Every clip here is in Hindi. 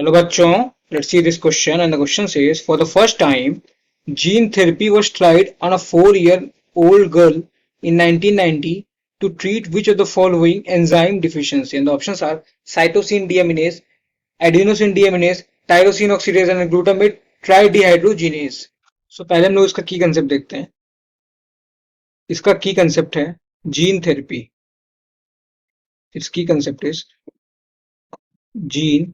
Hello bachon, let's see this question, and the question says, for the first time, gene therapy was tried on a 4-year-old girl in 1990 to treat which of the following enzyme deficiency, and the options are cytosine deaminase, adenosine deaminase, tyrosine oxidase and glutamate tridehydrogenase. So पहले हम लोग इसका की कंसेप्ट देखते हैं. इसका की कंसेप्ट है जीन थेरेपी. इट्स की कंसेप्ट इज जीन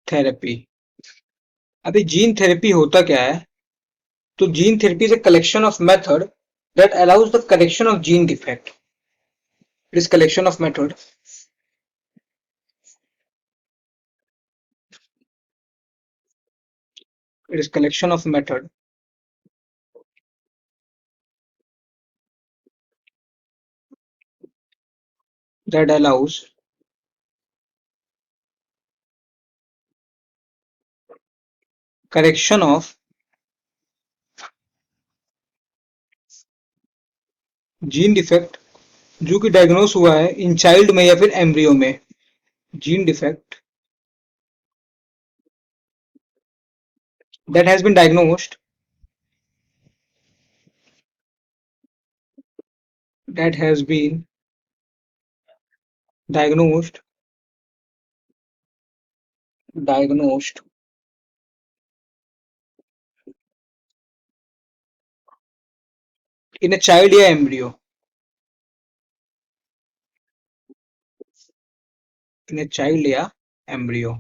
थेरेपी. अभी जीन थेरेपी होता क्या है? तो gene therapy is a collection of method that allows the correction of gene defect. It is collection of method it is collection of method that allows correction of gene defect जो कि डायग्नोस हुआ है इन चाइल्ड में या फिर एम्ब्रियो में. Gene defect that has been diagnosed that has been diagnosed diagnosed in a child या embryo in a child या embryo.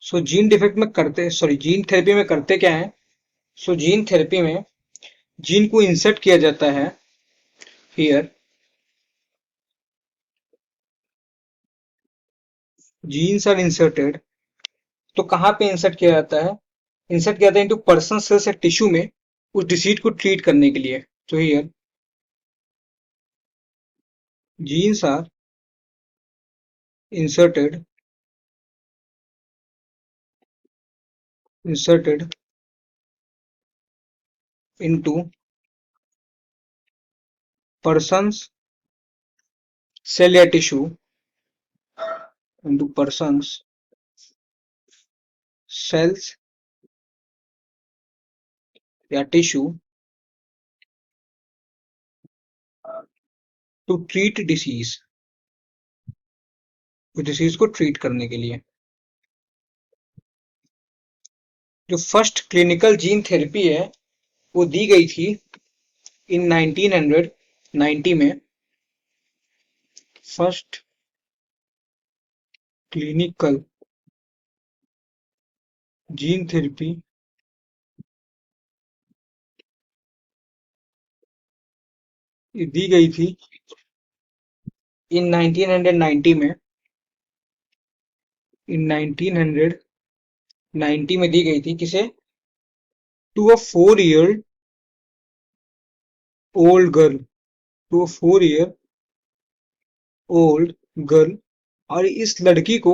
सो जीन डिफेक्ट में करते सॉरी जीन थेरेपी में करते क्या है? सो जीन थेरेपी में जीन को इंसर्ट किया जाता है हियर. Genes are inserted. तो कहाँ पे इंसर्ट किया जाता है? इंसर्ट किया जाता है इनटू पर्सन सेल्स या टिश्यू में उस डिसीज को ट्रीट करने के लिए. तो here genes are inserted inserted into person's cell या tissue into person's cells या tissue to treat disease. उस डिसीज को ट्रीट करने के लिए. जो फर्स्ट क्लिनिकल जीन थेरेपी है वो दी गई थी इन 1990 में. फर्स्ट क्लिनिकल जीन थेरेपी दी गई थी इन 1990 में. इन 1990 में दी गई थी किसे? To a 4-year old girl. To a 4-year old girl. और इस लड़की को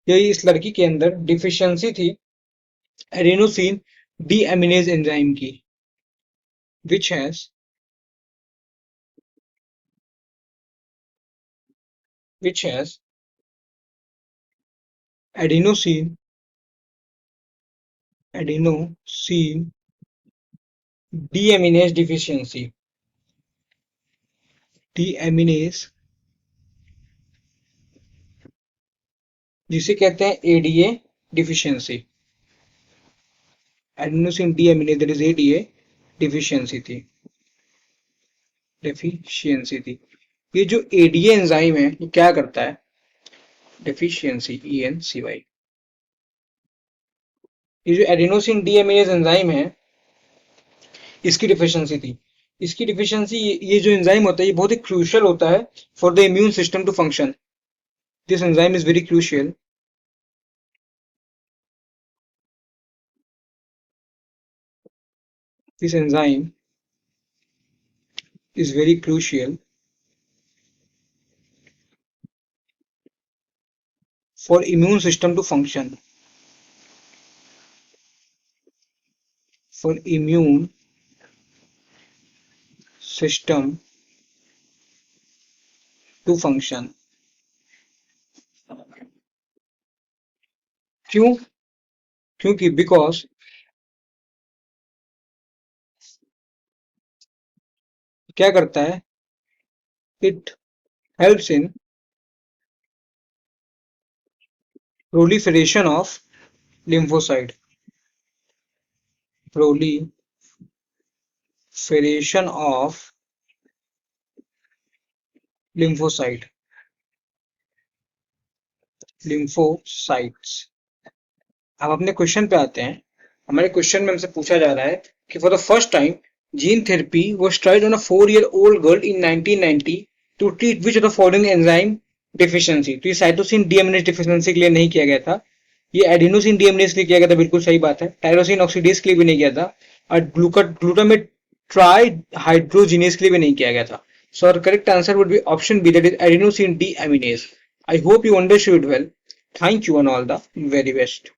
या इस लड़की के अंदर डिफिशियंसी थी एडेनोसिन डीएमिनेज एंजाइम की, which has adenosine deaminase deficiency. deaminase जिसे कहते हैं ADA deficiency. Adenosine deaminase that is ADA deficiency थी. ये जो एडीए एंजाइम है ये क्या करता है? Deficiency ENCY. ये जो एडेनोसिन डीएमिनेज एंजाइम है इसकी डिफिशियंसी थी. इसकी डिफिशियंसी ये जो एंजाइम होता है ये बहुत ही क्रूशियल होता है for the immune system to function. This enzyme is very crucial. This enzyme is very crucial for immune system to function. For immune system to function. क्यों? क्योंकि बिकॉज क्या करता है, it helps in proliferation of lymphocyte proliferation of lymphocyte lymphocytes। अब अपने क्वेश्चन पे आते हैं। हमारे क्वेश्चन में हमसे पूछा जा रहा है कि for the first time gene therapy was tried on a 4 year old girl in 1990 to treat which of the following enzyme deficiency. तो ये साइटोसिन डीएमिनेज डिफिशियंसी के लिए नहीं किया गया था, ये एडिनोसिन डीएमिनेज के लिए किया गया था, बिल्कुल सही बात है। टायरोसिन ऑक्सीडेज के लिए भी नहीं किया था, और ग्लूटामेट ट्राई हाइड्रोजिनेज के लिए भी नहीं किया गया था। So our correct answer would be option B, that is adenosine deaminase. I hope you understood well. Thank you and all the very best.